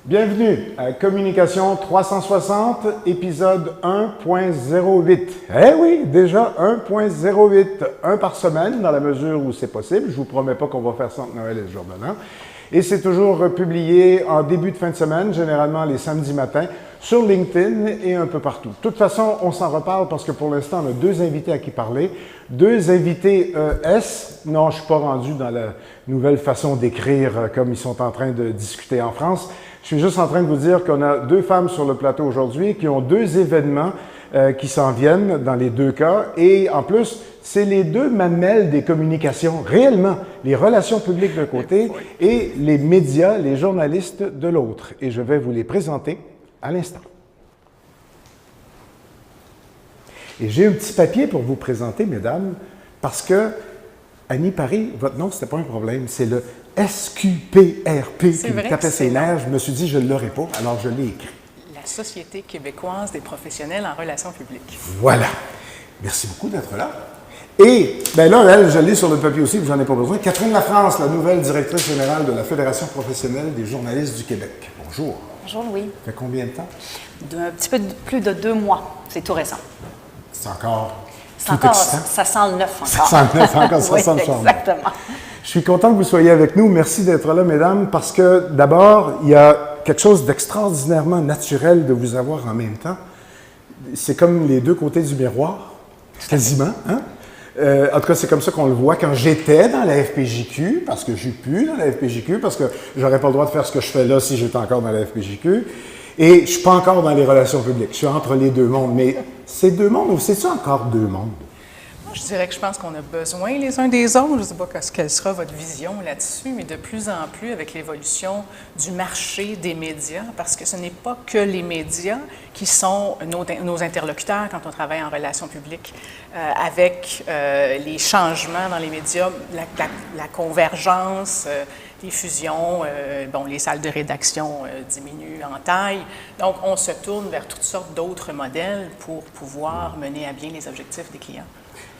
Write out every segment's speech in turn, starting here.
Bienvenue à Communication 360, épisode 1.08. Eh oui, déjà 1.08, un par semaine dans la mesure où c'est possible. Je vous promets pas qu'on va faire ça entre Noël et le jour de l'an. Et c'est toujours publié en début de fin de semaine, généralement les samedis matins, sur LinkedIn et un peu partout. De toute façon, on s'en reparle parce que pour l'instant, on a deux invités à qui parler. Deux invités ES. Non, je ne suis pas rendu dans la nouvelle façon d'écrire comme ils sont en train de discuter en France. Je suis juste en train de vous dire qu'on a deux femmes sur le plateau aujourd'hui qui ont deux événements qui s'en viennent dans les deux cas. Et en plus, c'est les deux mamelles des communications, réellement, les relations publiques d'un côté et les médias, les journalistes de l'autre. Et je vais vous les présenter à l'instant. Et j'ai un petit papier pour vous présenter, mesdames, parce que Annie Paris, votre nom, c'était pas un problème, c'est le SQPRP qui me tapait ses nerfs. Je me suis dit, je ne l'aurais pas, alors je l'ai écrit. La Société québécoise des professionnels en relations publiques. Voilà. Merci beaucoup d'être là. Et, bien là, elle, je l'ai sur le papier aussi, j'en ai pas besoin. Catherine Lafrance, la nouvelle directrice générale de la Fédération professionnelle des journalistes du Québec. Bonjour. Bonjour, Louis. Ça fait combien de temps? Un petit peu plus de 2 mois. C'est tout récent. C'est encore C'est encore, ça sent le neuf encore. Ça sent le neuf encore, ça oui, sent le charme. exactement. Je suis content que vous soyez avec nous. Merci d'être là, mesdames, parce que d'abord, il y a quelque chose d'extraordinairement naturel de vous avoir en même temps. C'est comme les deux côtés du miroir, quasiment. Hein? En tout cas, c'est comme ça qu'on le voit quand j'étais dans la FPJQ, parce que je suis plus dans la FPJQ, parce que j'aurais pas le droit de faire ce que je fais là si j'étais encore dans la FPJQ. Et je suis pas encore dans les relations publiques. Je suis entre les deux mondes. Mais c'est deux mondes ou c'est-tu encore deux mondes? Moi, je dirais que je pense qu'on a besoin les uns des autres. Je ne sais pas quelle sera votre vision là-dessus, mais de plus en plus avec l'évolution du marché des médias, parce que ce n'est pas que les médias qui sont nos interlocuteurs quand on travaille en relations publiques. Avec les changements dans les médias, la convergence, les fusions, les salles de rédaction diminuent en taille. Donc, on se tourne vers toutes sortes d'autres modèles pour pouvoir mener à bien les objectifs des clients.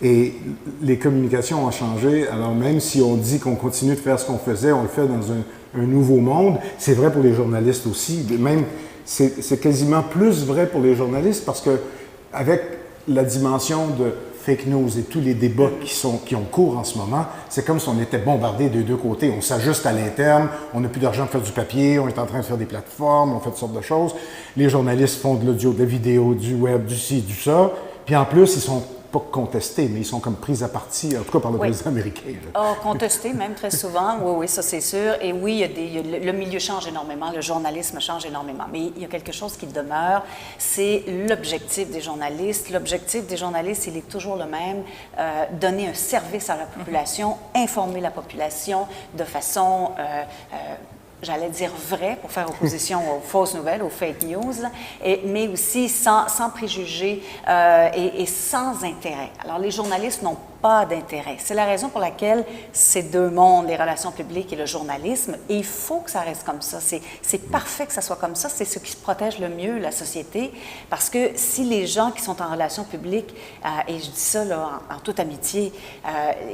Et les communications ont changé. Alors, même si on dit qu'on continue de faire ce qu'on faisait, on le fait dans un nouveau monde. C'est vrai pour les journalistes aussi. Même, c'est quasiment plus vrai pour les journalistes parce que avec la dimension de fake news et tous les débats qui ont cours en ce moment, c'est comme si on était bombardé des deux côtés. On s'ajuste à l'interne, on n'a plus d'argent pour faire du papier, on est en train de faire des plateformes, on fait toutes sortes de choses. Les journalistes font de l'audio, de la vidéo, du web, du ci, du ça. Puis en plus, ils sont pas contestés, mais ils sont comme pris à partie, en tout cas par le président américain. Contestés même très souvent, oui, ça c'est sûr. Et oui, le milieu change énormément, le journalisme change énormément. Mais il y a quelque chose qui demeure, c'est l'objectif des journalistes. L'objectif des journalistes, il est toujours le même, donner un service à la population, informer la population de façon... j'allais dire vrai, pour faire opposition aux fausses nouvelles, aux fake news, mais aussi sans préjugés et sans intérêt. Alors, les journalistes n'ont pas d'intérêt. C'est la raison pour laquelle ces deux mondes, les relations publiques et le journalisme, et il faut que ça reste comme ça. C'est parfait que ça soit comme ça. C'est ce qui protège le mieux la société, parce que si les gens qui sont en relations publiques, et je dis ça là, en toute amitié,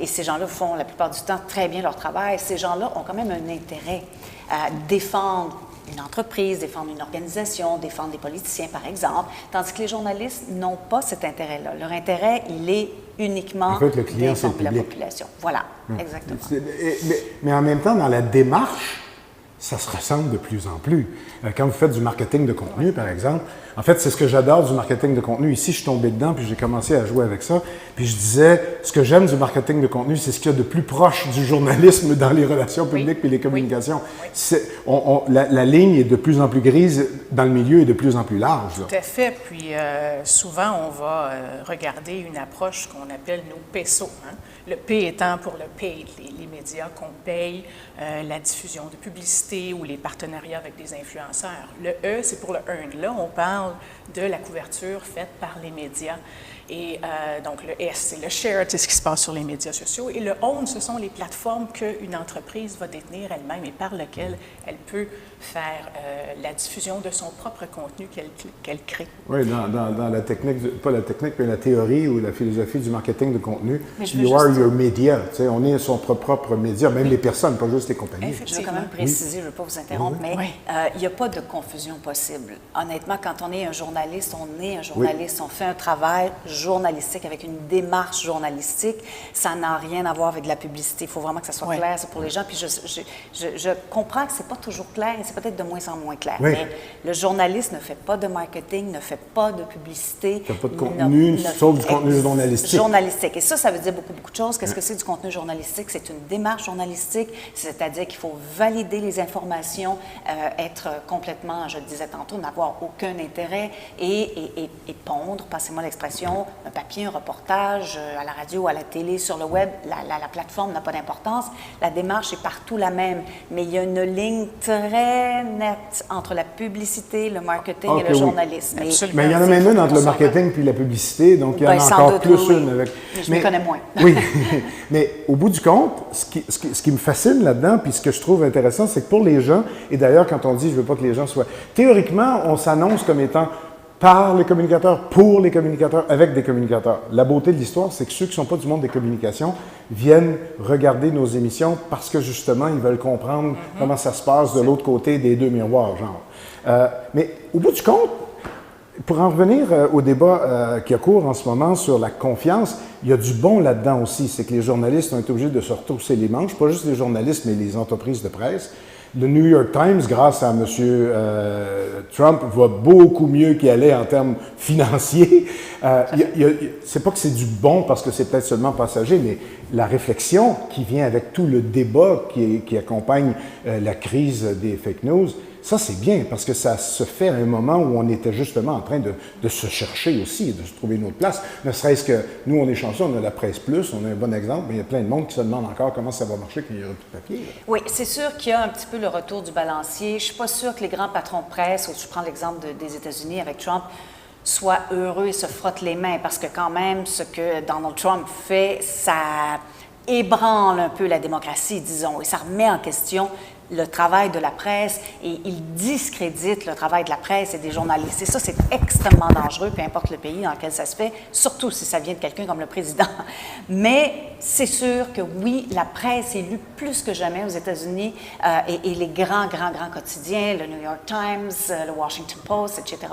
et ces gens-là font la plupart du temps très bien leur travail, ces gens-là ont quand même un intérêt à défendre une entreprise, défendre une organisation, défendre des politiciens, par exemple, tandis que les journalistes n'ont pas cet intérêt-là. Leur intérêt, il est uniquement d'informer la population. Voilà, exactement. Mais en même temps, dans la démarche, ça se ressemble de plus en plus. Quand vous faites du marketing de contenu, par exemple, en fait, c'est ce que j'adore du marketing de contenu. Ici, je suis tombé dedans, puis j'ai commencé à jouer avec ça. Puis je disais, ce que j'aime du marketing de contenu, c'est ce qu'il y a de plus proche du journalisme dans les relations publiques et les communications. Oui. La ligne est de plus en plus grise dans le milieu et de plus en plus large. Là. Tout à fait. Puis souvent, on va regarder une approche qu'on appelle nos PESO. Hein? Le P étant pour le paid, les médias qu'on paye, la diffusion de publicité ou les partenariats avec des influenceurs. Le E, c'est pour le earn. Là, on parle de la couverture faite par les médias. Et donc, le S, c'est le share, c'est ce qui se passe sur les médias sociaux. Et le own, ce sont les plateformes qu'une entreprise va détenir elle-même et par lesquelles elle peut faire la diffusion de son propre contenu qu'elle crée. Oui, dans la technique, pas la technique, mais la théorie ou la philosophie du marketing de contenu, you are your media. Tu sais, on est son propre média, même les personnes, pas juste les compagnies. Je veux quand même préciser, je ne veux pas vous interrompre, mais il n'y a pas de confusion possible. Honnêtement, quand on est un journaliste, on fait un travail journalistique avec une démarche journalistique. Ça n'a rien à voir avec de la publicité. Il faut vraiment que ça soit clair pour les gens. Puis je comprends que ce n'est pas toujours clair et c'est peut-être de moins en moins clair. Oui. Mais le journaliste ne fait pas de marketing, ne fait pas de publicité. Il n'y a pas de contenu, sauf du contenu journalistique. Et ça veut dire beaucoup de choses. Qu'est-ce que c'est du contenu journalistique? C'est une démarche journalistique, c'est-à-dire qu'il faut valider les informations, être complètement, je le disais tantôt, n'avoir aucun intérêt et pondre, passez-moi l'expression, un papier, un reportage à la radio, à la télé, sur le web, la plateforme n'a pas d'importance. La démarche est partout la même, mais il y a une ligne très nette entre la publicité, le marketing et le journalisme. Mais il y en a même une entre le marketing puis la publicité, donc il y en a encore plus une avec... Je me connais moins. Oui, mais au bout du compte, ce qui me fascine là-dedans, puis ce que je trouve intéressant, c'est que pour les gens, et d'ailleurs quand on dit « je veux pas que les gens soient... » Théoriquement, on s'annonce comme étant par les communicateurs, pour les communicateurs, avec des communicateurs. La beauté de l'histoire, c'est que ceux qui ne sont pas du monde des communications viennent regarder nos émissions parce que justement, ils veulent comprendre comment ça se passe de l'autre côté des deux miroirs, genre. Mais au bout du compte, pour en revenir au débat qui a cours en ce moment sur la confiance, il y a du bon là-dedans aussi. C'est que les journalistes ont été obligés de se retrousser les manches, pas juste les journalistes, mais les entreprises de presse. Le New York Times, grâce à M. Trump, va beaucoup mieux qu'il allait en termes financiers. C'est pas que c'est du bon parce que c'est peut-être seulement passager, mais la réflexion qui vient avec tout le débat qui accompagne la crise des fake news, ça c'est bien parce que ça se fait à un moment où on était justement en train de se chercher aussi, de se trouver une autre place. Ne serait-ce que nous, on est chanceux, on a la Presse Plus, on a un bon exemple, mais il y a plein de monde qui se demande encore comment ça va marcher quand il n'y aura plus de papier. Là. Oui, c'est sûr qu'il y a un petit peu le retour du balancier. Je ne suis pas sûre que les grands patrons de presse, ou je prends l'exemple des États-Unis avec Trump, soient heureux et se frottent les mains parce que quand même, ce que Donald Trump fait, ça ébranle un peu la démocratie, disons, et ça remet en question le travail de la presse et il discrédite le travail de la presse et des journalistes. Et ça, c'est extrêmement dangereux, peu importe le pays dans lequel ça se fait, surtout si ça vient de quelqu'un comme le président. Mais c'est sûr que oui, la presse est lue plus que jamais aux États-Unis et les grands quotidiens, le New York Times, le Washington Post, etc.,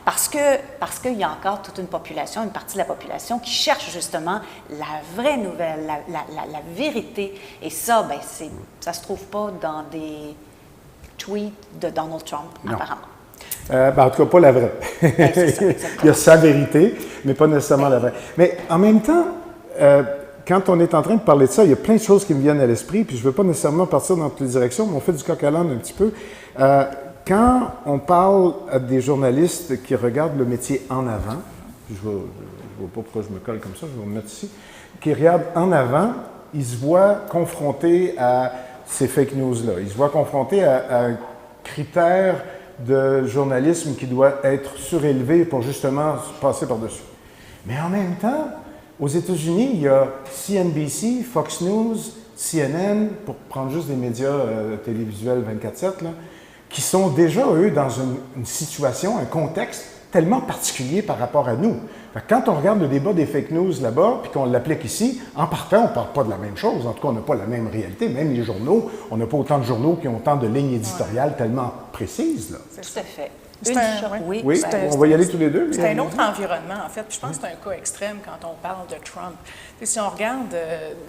parce qu'il y a encore toute une population, une partie de la population qui cherche justement la vraie nouvelle, la vérité. Et ça, ben, ça se trouve pas dans des tweets de Donald Trump, apparemment. En tout cas, pas la vraie. Il y a sa vérité, mais pas nécessairement la vraie. Mais en même temps, quand on est en train de parler de ça, il y a plein de choses qui me viennent à l'esprit, puis je ne veux pas nécessairement partir dans toutes les directions, mais on fait du coq à l'âne un petit peu. Quand on parle à des journalistes qui regardent le métier en avant, je ne vois pas pourquoi je me colle comme ça, je vais me mettre ici, qui regardent en avant, ils se voient confrontés à ces fake news-là. Ils se voient confrontés à un critère de journalisme qui doit être surélevé pour justement passer par-dessus. Mais en même temps, aux États-Unis, il y a CNBC, Fox News, CNN, pour prendre juste des médias télévisuels 24/7, là, qui sont déjà, eux, dans une situation, un contexte tellement particulier par rapport à nous. Quand on regarde le débat des fake news là-bas, puis qu'on l'applique ici, en partant, on ne parle pas de la même chose. En tout cas, on n'a pas la même réalité. Même les journaux, on n'a pas autant de journaux qui ont autant de lignes éditoriales tellement précises. Là. Tout à fait. Oui, on va y aller tous les deux. C'est un autre environnement, en fait. Puis je pense que c'est un cas extrême quand on parle de Trump. Et si on regarde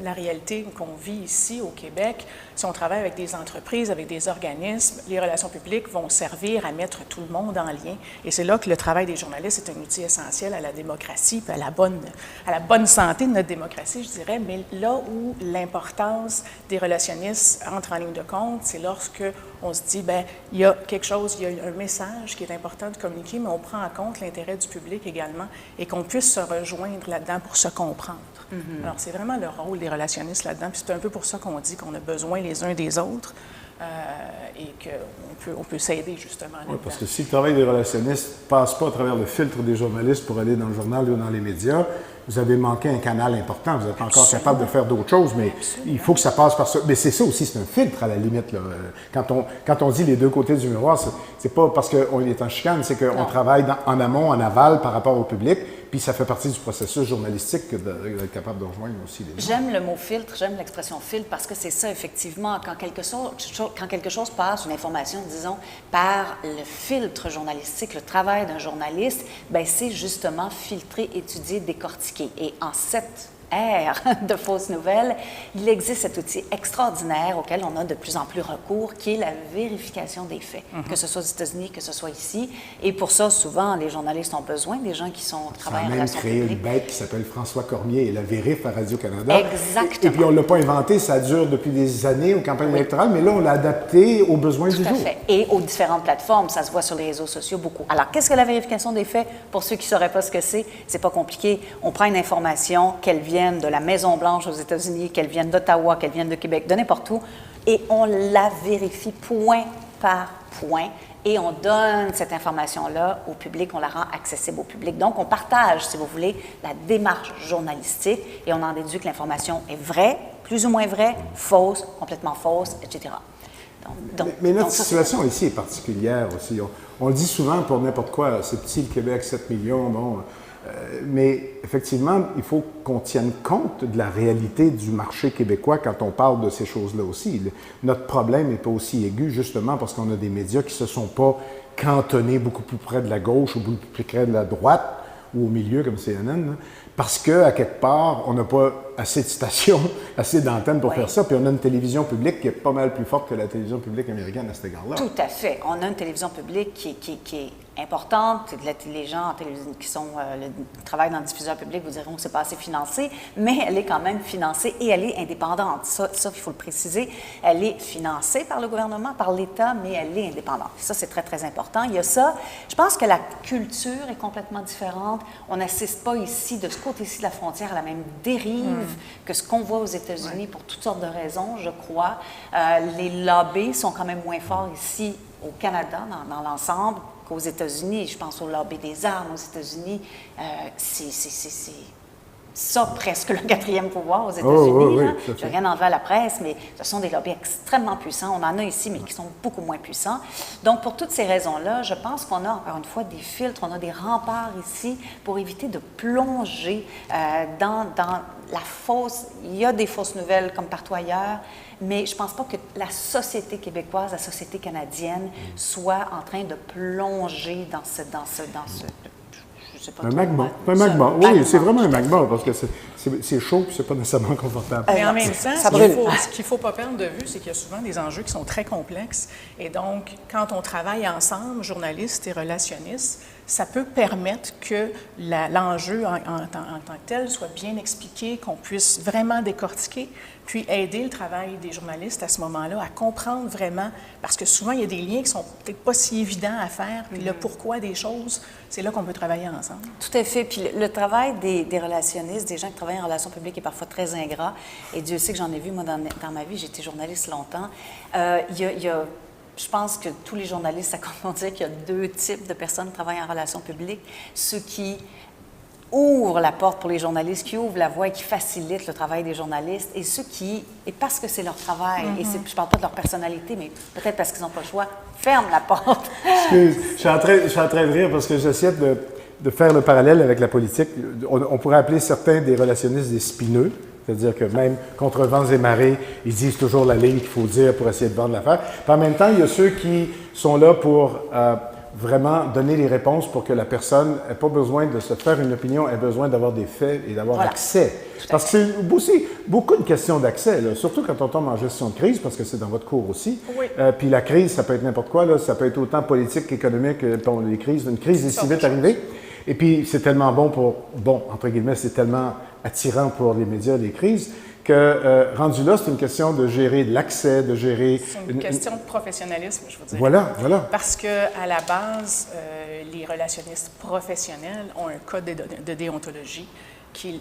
la réalité qu'on vit ici au Québec, si on travaille avec des entreprises, avec des organismes, les relations publiques vont servir à mettre tout le monde en lien. Et c'est là que le travail des journalistes est un outil essentiel à la démocratie, puis à la bonne santé de notre démocratie, je dirais. Mais là où l'importance des relationnistes entre en ligne de compte, c'est lorsque on se dit, bien, il y a quelque chose, il y a un message qui est important de communiquer, mais on prend en compte l'intérêt du public également et qu'on puisse se rejoindre là-dedans pour se comprendre. Alors, c'est vraiment le rôle des relationnistes là-dedans. Puis c'est un peu pour ça qu'on dit qu'on a besoin les uns des autres et qu'on peut s'aider justement là-dedans. Oui, parce que si le travail des relationnistes ne passe pas à travers le filtre des journalistes pour aller dans le journal ou dans les médias, vous avez manqué un canal important. Vous êtes encore capable de faire d'autres choses, mais il faut que ça passe par ça. Mais c'est ça aussi, c'est un filtre à la limite. Là. Quand on dit les deux côtés du miroir, c'est pas parce qu'on est en chicane, c'est qu'on travaille en amont, en aval par rapport au public, puis ça fait partie du processus journalistique d'être capable de rejoindre aussi les gens. J'aime le mot filtre, j'aime l'expression filtre parce que c'est ça, effectivement. Quand quelque chose passe, une information, disons, par le filtre journalistique, le travail d'un journaliste, bien, c'est justement filtrer, étudier, décortiquer. Et en cette ère de fausses nouvelles, il existe cet outil extraordinaire auquel on a de plus en plus recours, qui est la vérification des faits, que ce soit aux États-Unis, que ce soit ici. Et pour ça, souvent, les journalistes ont besoin des gens qui travaillent en relations publiques. On a même créé une bête qui s'appelle François Cormier et la vérif à Radio-Canada. Exactement. Et puis, on ne l'a pas inventé, ça dure depuis des années aux campagnes électorales, mais là, on l'a adapté aux besoins du jour. Tout à fait. Et aux différentes plateformes, ça se voit sur les réseaux sociaux beaucoup. Alors, qu'est-ce que la vérification des faits? Pour ceux qui ne sauraient pas ce que c'est pas compliqué. On prend une information, qu'elle vienne de la Maison-Blanche aux États-Unis, qu'elle vienne d'Ottawa, qu'elle vienne de Québec, de n'importe où, et on la vérifie point par point, et on donne cette information-là au public, on la rend accessible au public. Donc, on partage, si vous voulez, la démarche journalistique, et on en déduit que l'information est vraie, plus ou moins vraie, fausse, complètement fausse, etc. Mais notre situation ici est particulière aussi. On le dit souvent pour n'importe quoi, c'est petit le Québec, 7 millions, bon... mais effectivement, il faut qu'on tienne compte de la réalité du marché québécois quand on parle de ces choses-là aussi. Notre problème n'est pas aussi aigu justement parce qu'on a des médias qui ne se sont pas cantonnés beaucoup plus près de la gauche ou beaucoup plus près de la droite ou au milieu comme CNN, là, parce qu'à quelque part, on n'a pas assez de stations, assez d'antennes pour faire ça, puis on a une télévision publique qui est pas mal plus forte que la télévision publique américaine à cet égard-là. Tout à fait. On a une télévision publique qui est importante. Les gens qui travaillent dans le diffuseur public vous diront que c'est pas assez financé, mais elle est quand même financée et elle est indépendante. Ça, il faut le préciser. Elle est financée par le gouvernement, par l'État, mais elle est indépendante. Ça, c'est très, très important. Il y a ça. Je pense que la culture est complètement différente. On n'assiste pas ici, de ce côté-ci de la frontière, à la même dérive que ce qu'on voit aux États-Unis pour toutes sortes de raisons, je crois. Les lobbies sont quand même moins forts ici au Canada, dans l'ensemble, qu'aux États-Unis. Je pense au lobby des armes aux États-Unis. C'est ça presque le quatrième pouvoir aux États-Unis. Je n'ai rien enlevé à la presse, mais ce sont des lobbies extrêmement puissants. On en a ici, mais qui sont beaucoup moins puissants. Donc, pour toutes ces raisons-là, je pense qu'on a encore une fois des filtres, on a des remparts ici pour éviter de plonger dans la fausse... Il y a des fausses nouvelles comme partout ailleurs, mais je ne pense pas que la société québécoise, la société canadienne soit en train de plonger dans ce un magma. Un magma. Oui, c'est vraiment un magma parce que c'est chaud et c'est pas nécessairement confortable. Et en même temps, ce qu'il ne faut pas perdre de vue, c'est qu'il y a souvent des enjeux qui sont très complexes. Et donc, quand on travaille ensemble, journalistes et relationnistes, ça peut permettre que l'enjeu en tant que tel soit bien expliqué, qu'on puisse vraiment décortiquer, puis aider le travail des journalistes à ce moment-là à comprendre vraiment, parce que souvent, il y a des liens qui sont peut-être pas si évidents à faire, puis le pourquoi des choses, c'est là qu'on peut travailler ensemble. Tout à fait. Puis le travail des relationnistes, des gens qui travaillent en relations publiques est parfois très ingrat, et Dieu sait que j'en ai vu, moi, dans ma vie, j'ai été journaliste longtemps. Je pense que tous les journalistes s'accordent pour dire qu'il y a deux types de personnes qui travaillent en relations publiques. Ceux qui ouvrent la porte pour les journalistes, qui ouvrent la voie et qui facilitent le travail des journalistes, et ceux qui, et parce que c'est leur travail, et je ne parle pas de leur personnalité, mais peut-être parce qu'ils n'ont pas le choix, ferment la porte. Excuse, je suis en train de rire parce que j'essaie de faire le parallèle avec la politique. On pourrait appeler certains des relationnistes des spineux. C'est-à-dire que même contre vents et marées, ils disent toujours la ligne qu'il faut dire pour essayer de vendre l'affaire. Puis en même temps, il y a ceux qui sont là pour vraiment donner les réponses pour que la personne n'ait pas besoin de se faire une opinion, ait besoin d'avoir des faits et d'avoir accès. Parce que c'est aussi beaucoup une question d'accès, là, surtout quand on tombe en gestion de crise, parce que c'est dans votre cours aussi. Oui. Puis la crise, ça peut être n'importe quoi, là, ça peut être autant politique qu'économique, les crises. Une crise est si vite arrivée. Et puis, c'est tellement entre guillemets, c'est tellement attirant pour les médias, les crises, que rendu là, c'est une question de gérer de l'accès, de gérer... C'est une question de professionnalisme, je veux dire. Voilà. Parce qu'à la base, les relationnistes professionnels ont un code de déontologie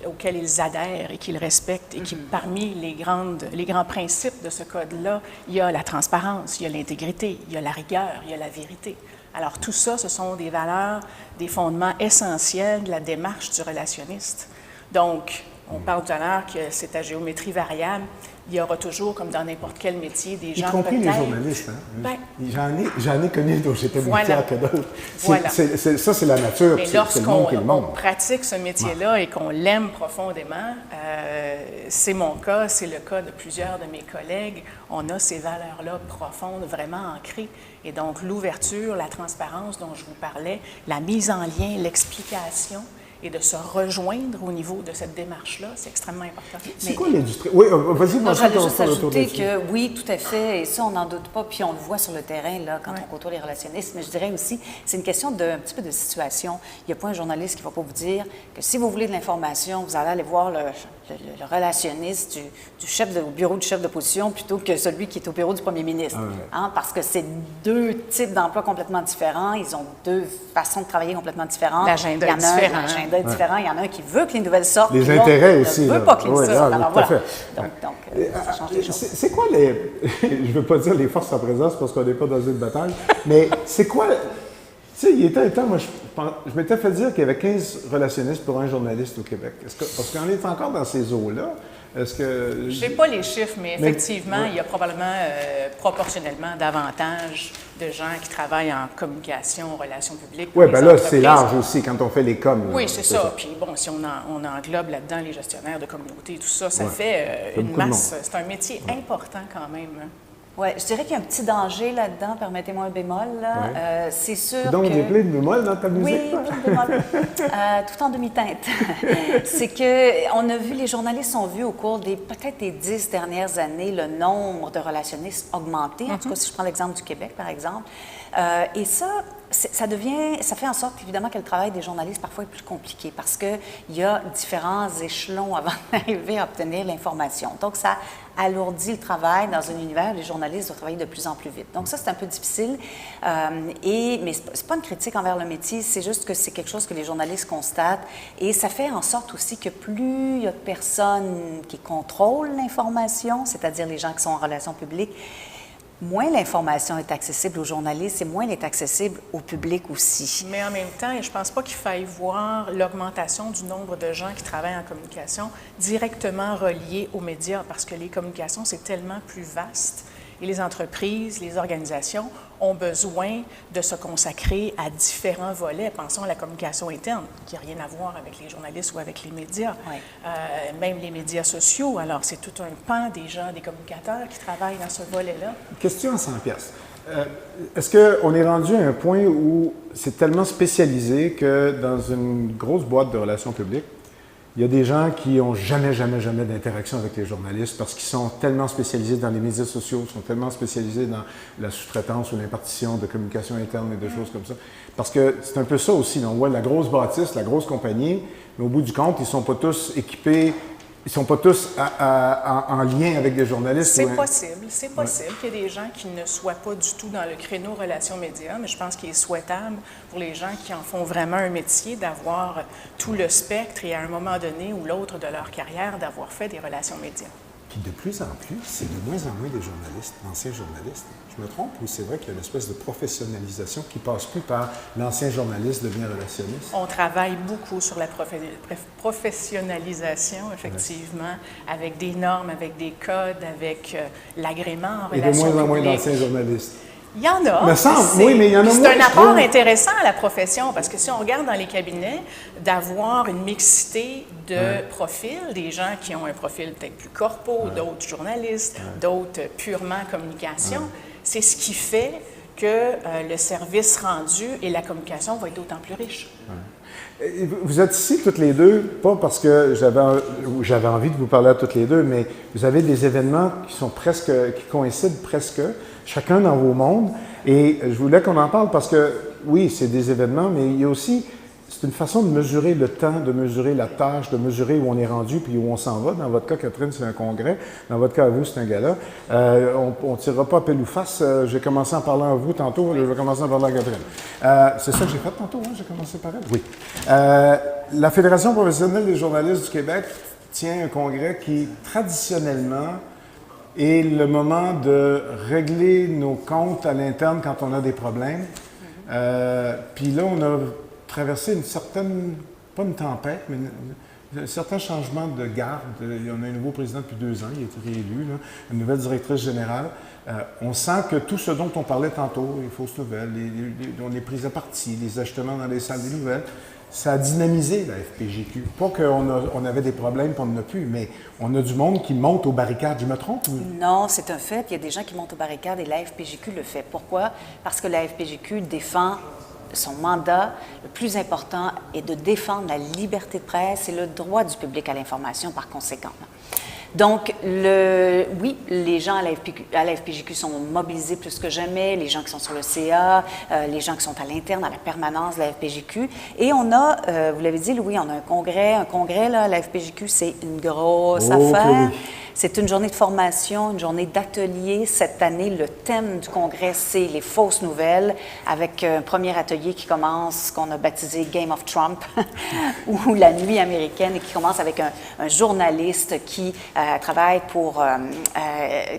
auquel ils adhèrent et qu'ils respectent et qui, parmi les grands principes de ce code-là, il y a la transparence, il y a l'intégrité, il y a la rigueur, il y a la vérité. Alors tout ça, ce sont des valeurs, des fondements essentiels de la démarche du relationniste. Donc, on parle tout à l'heure que c'est à géométrie variable. Il y aura toujours, comme dans n'importe quel métier, des gens y compris les journalistes. Hein? J'en ai connu dont j'étais plus fier que d'autres. Ça, c'est la nature. Mais lorsqu'on pratique ce métier-là et qu'on l'aime profondément, c'est mon cas, c'est le cas de plusieurs de mes collègues, on a ces valeurs-là profondes, vraiment ancrées. Et donc, l'ouverture, la transparence dont je vous parlais, la mise en lien, l'explication, et de se rejoindre au niveau de cette démarche-là, c'est extrêmement important. C'est quoi l'industrie? Oui, vas-y, moi, j'allais juste ajouter que oui, tout à fait, et ça, on n'en doute pas, puis on le voit sur le terrain, là, quand on côtoie les relationnistes, mais je dirais aussi, c'est une question un petit peu de situation. Il n'y a pas un journaliste qui ne va pas vous dire que si vous voulez de l'information, vous allez aller voir le relationniste au bureau du chef d'opposition plutôt que celui qui est au bureau du premier ministre. Parce que c'est deux types d'emplois complètement différents, ils ont deux façons de travailler complètement différentes. L'agenda est différent. Différent. Il y en a un qui veut que les nouvelles sortent. Les intérêts aussi. Ne veut pas que les sortent. Alors voilà. Donc ça change les choses. C'est quoi les... je ne veux pas dire les forces en présence parce qu'on n'est pas dans une bataille, mais c'est quoi... Tu sais, il était un temps, moi, je m'étais fait dire qu'il y avait 15 relationnistes pour un journaliste au Québec. Parce qu'on est encore dans ces eaux-là. Est-ce que... Je n'ai pas les chiffres, mais effectivement, il y a probablement proportionnellement davantage de gens qui travaillent en communication, en relations publiques. Oui, bien là, c'est large aussi quand on fait les coms. Oui, c'est ça. Puis bon, si on englobe là-dedans les gestionnaires de communauté et tout ça, ça fait une masse. C'est un métier important quand même. Oui, je dirais qu'il y a un petit danger là-dedans, permettez-moi un bémol. Là. C'est sûr donc, il y a plein de bémols dans ta musique? Oui, plein de bémols. Tout en demi-teinte. C'est qu'on a vu, les journalistes ont vu au cours peut-être des 10 dernières années, le nombre de relationnistes augmenter. En tout cas, si je prends l'exemple du Québec, par exemple. Et ça fait en sorte, évidemment, que le travail des journalistes, parfois, est plus compliqué parce qu'il y a différents échelons avant d'arriver à obtenir l'information. Donc, ça alourdit le travail dans un univers où les journalistes doivent travailler de plus en plus vite. Donc, ça, c'est un peu difficile. Mais c'est pas une critique envers le métier, c'est juste que c'est quelque chose que les journalistes constatent. Et ça fait en sorte aussi que plus il y a de personnes qui contrôlent l'information, c'est-à-dire les gens qui sont en relations publiques, moins l'information est accessible aux journalistes et moins elle est accessible au public aussi. Mais en même temps, je ne pense pas qu'il faille voir l'augmentation du nombre de gens qui travaillent en communication directement reliée aux médias parce que les communications, c'est tellement plus vaste. Et les entreprises, les organisations ont besoin de se consacrer à différents volets. Pensons à la communication interne, qui n'a rien à voir avec les journalistes ou avec les médias. Même les médias sociaux. Alors, c'est tout un pan des gens, des communicateurs qui travaillent dans ce volet-là. Question à 100 piastres. Est-ce qu'on est rendu à un point où c'est tellement spécialisé que dans une grosse boîte de relations publiques, il y a des gens qui n'ont jamais d'interaction avec les journalistes parce qu'ils sont tellement spécialisés dans les médias sociaux, sont tellement spécialisés dans la sous-traitance ou l'impartition de communication interne et de choses comme ça. Parce que c'est un peu ça aussi. On voit la grosse bâtisse, la grosse compagnie, mais au bout du compte, ils ne sont pas tous équipés, ils ne sont pas tous en lien avec des journalistes. C'est possible qu'il y ait des gens qui ne soient pas du tout dans le créneau relations médias, mais je pense qu'il est souhaitable pour les gens qui en font vraiment un métier d'avoir tout le spectre et à un moment donné ou l'autre de leur carrière d'avoir fait des relations médias. Puis de plus en plus, c'est de moins en moins des journalistes, d'anciens journalistes. Je me trompe ou c'est vrai qu'il y a une espèce de professionnalisation qui passe plus par l'ancien journaliste devient relationniste? On travaille beaucoup sur la professionnalisation, effectivement, avec des normes, avec des codes, avec l'agrément en relations publiques. Et de moins en moins d'anciens journalistes. Il y en a. Mais il y en a moins. C'est un apport intéressant à la profession parce que si on regarde dans les cabinets, d'avoir une mixité de profils, des gens qui ont un profil peut-être plus corpo, d'autres journalistes, d'autres purement communication, c'est ce qui fait que le service rendu et la communication vont être d'autant plus riches. Vous êtes ici toutes les deux, pas parce que j'avais envie de vous parler à toutes les deux, mais vous avez des événements qui coïncident presque, chacun dans vos mondes. Et je voulais qu'on en parle parce que, oui, c'est des événements, mais il y a aussi, c'est une façon de mesurer le temps, de mesurer la tâche, de mesurer où on est rendu puis où on s'en va. Dans votre cas, Catherine, c'est un congrès. Dans votre cas, à vous, c'est un gala. On ne tirera pas à pelle ou face. J'ai commencé en parlant à vous tantôt. Je vais commencer en parlant à Catherine. C'est ça que j'ai fait tantôt, hein? J'ai commencé par elle? Oui. La Fédération professionnelle des journalistes du Québec tient un congrès qui, traditionnellement, est le moment de régler nos comptes à l'interne quand on a des problèmes. Puis là, on a traversé une certaine, pas une tempête, mais un certain changement de garde. On a un nouveau président depuis 2 ans, il a été réélu, là, une nouvelle directrice générale. On sent que tout ce dont on parlait tantôt, les fausses nouvelles, les prises à partie, les ajustements dans les salles des nouvelles, ça a dynamisé la FPJQ. Pas qu'on avait des problèmes qu'on n'en a plus, mais on a du monde qui monte aux barricades. Je me trompe? Ou... Non, c'est un fait. Il y a des gens qui montent aux barricades et la FPJQ le fait. Pourquoi? Parce que la FPJQ défend son mandat. Le plus important est de défendre la liberté de presse et le droit du public à l'information par conséquent. Donc, oui, les gens à la FPJQ sont mobilisés plus que jamais, les gens qui sont sur le CA, les gens qui sont à l'interne, à la permanence de la FPJQ. Et on a, vous l'avez dit, Louis, on a un congrès. Un congrès, là, à la FPJQ, c'est une grosse affaire. Oui. C'est une journée de formation, une journée d'atelier. Cette année, le thème du congrès, c'est les fausses nouvelles, avec un premier atelier qui commence, qu'on a baptisé Game of Trump, ou la nuit américaine, et qui commence avec un journaliste qui travaille pour,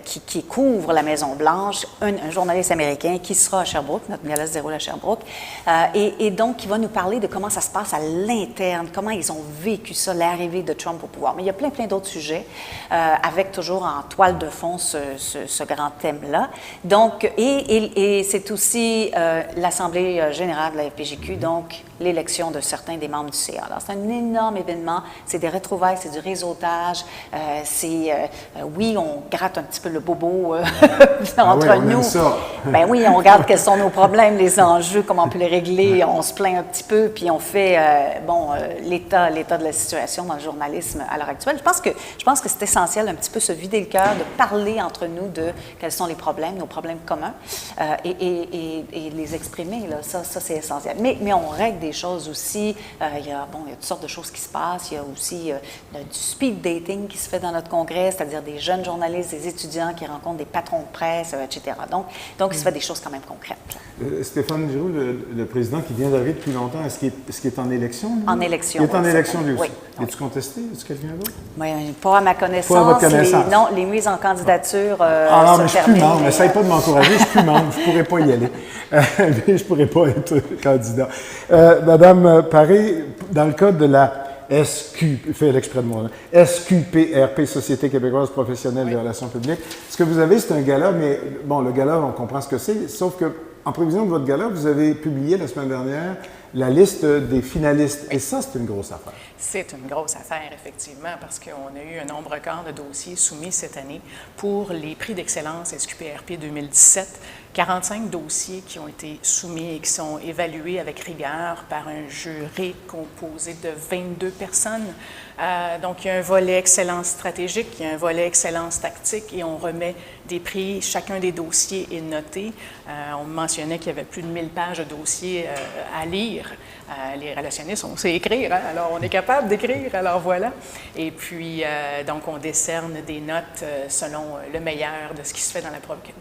qui couvre la Maison-Blanche, un journaliste américain qui sera à Sherbrooke, notre gala se déroule à Sherbrooke, et donc qui va nous parler de comment ça se passe à l'interne, comment ils ont vécu ça, l'arrivée de Trump au pouvoir. Mais il y a plein d'autres sujets, avec toujours en toile de fond ce grand thème-là. Donc, et c'est aussi l'Assemblée générale de la FPJQ, donc l'élection de certains des membres du CA. Alors, c'est un énorme événement, c'est des retrouvailles, c'est du réseautage, oui, on gratte un petit peu le bobo entre nous. Ben oui, on regarde quels sont nos problèmes, les enjeux, comment on peut les régler, on se plaint un petit peu, puis on fait, l'état de la situation dans le journalisme à l'heure actuelle. Je pense que c'est essentiel un petit peu se vider le cœur, de parler entre nous de quels sont les problèmes, nos problèmes communs, et les exprimer, là, ça c'est essentiel. Mais on règle des choses aussi, il y a toutes sortes de choses qui se passent, il y a aussi du speed dating qui se fait dans notre congrès, c'est-à-dire des jeunes journalistes, des étudiants qui rencontrent des patrons de presse, etc. Donc il se fait des choses quand même concrètes. Stéphane Giroux, le président qui vient d'arriver depuis longtemps, est-ce qu'il est en élection? Lui? En élection. Il est en élection, lui aussi. Oui. Es-tu contesté? Est-ce quelqu'un d'autre? Oui, pas à ma connaissance. Pas à votre connaissance. Les mises en candidature non, mais je suis plus membre. Essaye pas de m'encourager, je suis plus membre. Je pourrais pas y aller. Je pourrais pas être candidat. Madame Paré, dans le cas de la fais l'exprès de moi, SQPRP, Société québécoise professionnelle des relations publiques, ce que vous avez, c'est un gala, mais bon, le gala, on comprend ce que c'est, sauf que en prévision de votre gala, vous avez publié la semaine dernière la liste des finalistes. Et ça, c'est une grosse affaire. C'est une grosse affaire, effectivement, parce qu'on a eu un nombre record de dossiers soumis cette année pour les prix d'excellence SQPRP 2017. 45 dossiers qui ont été soumis et qui sont évalués avec rigueur par un jury composé de 22 personnes. Donc, il y a un volet excellence stratégique, il y a un volet excellence tactique et on remet des prix. Chacun des dossiers est noté. On mentionnait qu'il y avait plus de 1000 pages de dossiers à lire. Les relationnistes, on sait écrire, hein? Alors on est capable d'écrire, alors voilà. Et puis, donc, on décerne des notes selon le meilleur de ce qui se fait dans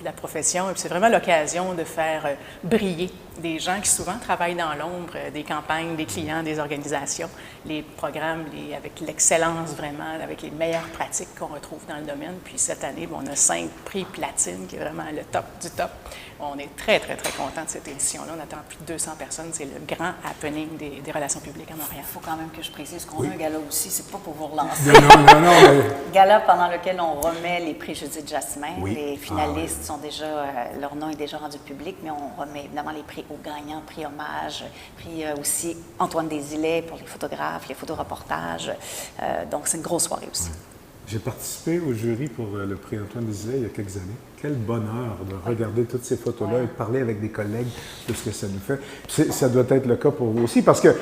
la profession. Et puis, c'est vraiment l'occasion de faire briller des gens qui souvent travaillent dans l'ombre des campagnes, des clients, des organisations, les programmes avec l'excellence vraiment, avec les meilleures pratiques qu'on retrouve dans le domaine. Puis cette année, on a 5 prix platine, qui est vraiment le top du top. On est très, très, très content de cette édition-là. On attend plus de 200 personnes. C'est le grand happening des relations publiques à Montréal. Il faut quand même que je précise qu'on a un gala aussi. C'est pas pour vous relancer. Non. Gala pendant lequel on remet les prix Judith Jasmin. Oui. Les finalistes sont déjà, leur nom est déjà rendu public, mais on remet évidemment les prix aux gagnants, prix hommage, prix aussi Antoine Desilets pour les photographes, les photoreportages. Donc, c'est une grosse soirée aussi. J'ai participé au jury pour le prix Antoine Desilets il y a quelques années. Quel bonheur de regarder toutes ces photos-là et de parler avec des collègues de ce que ça nous fait. Ça doit être le cas pour vous aussi, parce que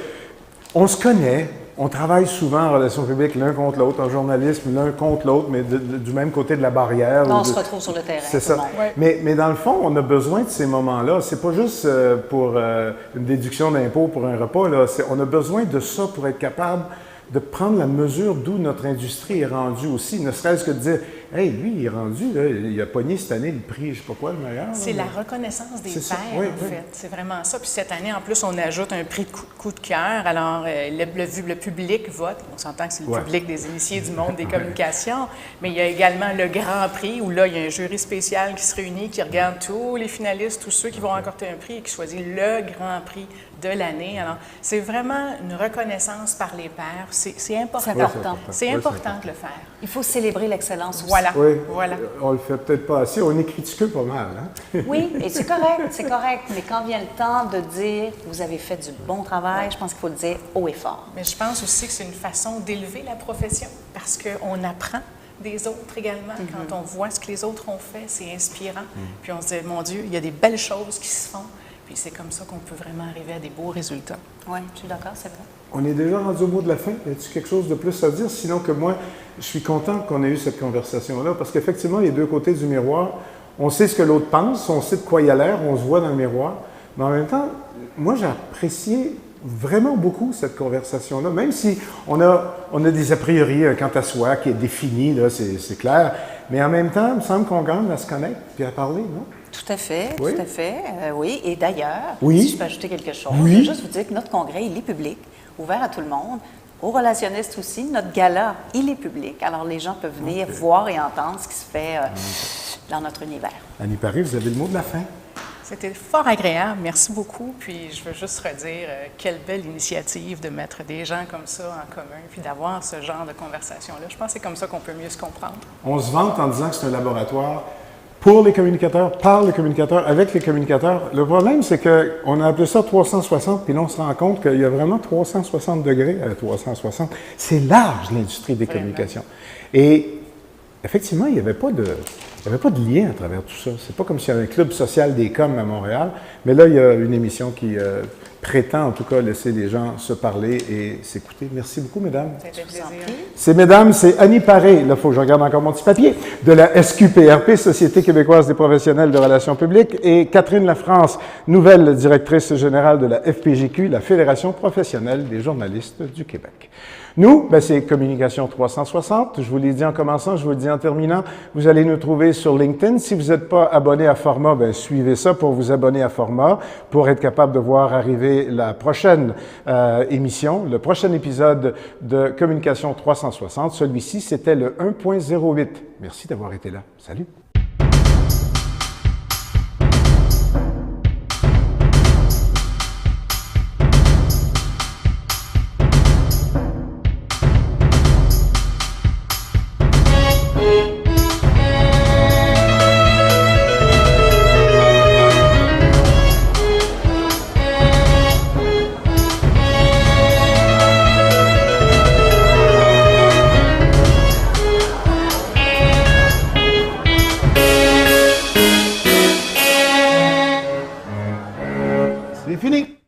on se connaît, on travaille souvent en relations publiques l'un contre l'autre, en journalisme, l'un contre l'autre, mais du même côté de la barrière. On se retrouve sur le terrain. C'est ça. Mais dans le fond, on a besoin de ces moments-là. C'est pas juste pour une déduction d'impôt pour un repas. Là. On a besoin de ça pour être capable de prendre la mesure d'où notre industrie est rendue aussi, ne serait-ce que de dire « Hey, lui, il est rendu, là, il a pogné cette année le prix, je sais pas quoi, le meilleur. » C'est la reconnaissance des pairs, oui, en fait. C'est vraiment ça. Puis cette année, en plus, on ajoute un prix de coup de cœur. Alors, le public vote. On s'entend que c'est le public des initiés du monde des communications. Mais il y a également le Grand Prix, où là, il y a un jury spécial qui se réunit, qui regarde tous les finalistes, tous ceux qui vont remporter un prix et qui choisit le Grand Prix de l'année. Alors, c'est vraiment une reconnaissance par les pairs. C'est important. C'est important. C'est important de le faire. Il faut célébrer l'excellence aussi. Voilà. Oui, Voilà. On le fait peut-être pas assez. On est critiqueux pas mal. Hein? Oui, et c'est correct. Mais quand vient le temps de dire « vous avez fait du bon travail », je pense qu'il faut le dire haut et fort. Mais je pense aussi que c'est une façon d'élever la profession parce qu'on apprend des autres également. Quand on voit ce que les autres ont fait, c'est inspirant. Puis on se dit, mon Dieu, il y a des belles choses qui se font. Puis c'est comme ça qu'on peut vraiment arriver à des beaux résultats. Oui, je suis d'accord, c'est vrai. On est déjà rendu au mot de la fin. Y a-t-il quelque chose de plus à dire? Sinon que moi, je suis content qu'on ait eu cette conversation-là parce qu'effectivement, les deux côtés du miroir, on sait ce que l'autre pense, on sait de quoi il a l'air, on se voit dans le miroir. Mais en même temps, moi, j'ai apprécié vraiment beaucoup cette conversation-là, même si on a des a priori quant à soi qui est défini, là, c'est clair. Mais en même temps, il me semble qu'on gagne à se connaître puis à parler, non? Tout à fait, Oui. tout à fait. Oui, et d'ailleurs, Oui. si je peux ajouter quelque chose, Oui. je veux juste vous dire que notre congrès, il est public, ouvert à tout le monde, aux relationnistes aussi. Notre gala, il est public, alors les gens peuvent venir voir et entendre ce qui se fait dans notre univers. Annie Paris, vous avez le mot de la fin. C'était fort agréable. Merci beaucoup. Puis je veux juste redire quelle belle initiative de mettre des gens comme ça en commun puis d'avoir ce genre de conversation-là. Je pense que c'est comme ça qu'on peut mieux se comprendre. On se vante en disant que c'est un laboratoire pour les communicateurs, par les communicateurs, avec les communicateurs. Le problème, c'est qu'on a appelé ça 360, puis là, on se rend compte qu'il y a vraiment 360 degrés à 360. C'est large, l'industrie des communications. Et effectivement, il n'y avait pas de lien à travers tout ça. C'est pas comme s'il y avait un club social des coms à Montréal, mais là, il y a une émission qui prétend, en tout cas, laisser les gens se parler et s'écouter. Merci beaucoup, mesdames. C'était un plaisir. Ces mesdames, c'est Annie Paré, là, il faut que je regarde encore mon petit papier, de la SQPRP, Société québécoise des professionnels de relations publiques, et Catherine Lafrance, nouvelle directrice générale de la FPJQ, la Fédération professionnelle des journalistes du Québec. Nous, c'est Communication 360. Je vous l'ai dit en commençant, je vous le dis en terminant. Vous allez nous trouver sur LinkedIn. Si vous n'êtes pas abonné à Format, suivez ça pour vous abonner à Format, pour être capable de voir arriver la prochaine émission, le prochain épisode de Communication 360. Celui-ci, c'était le 1.08. Merci d'avoir été là. Salut! C'est fini!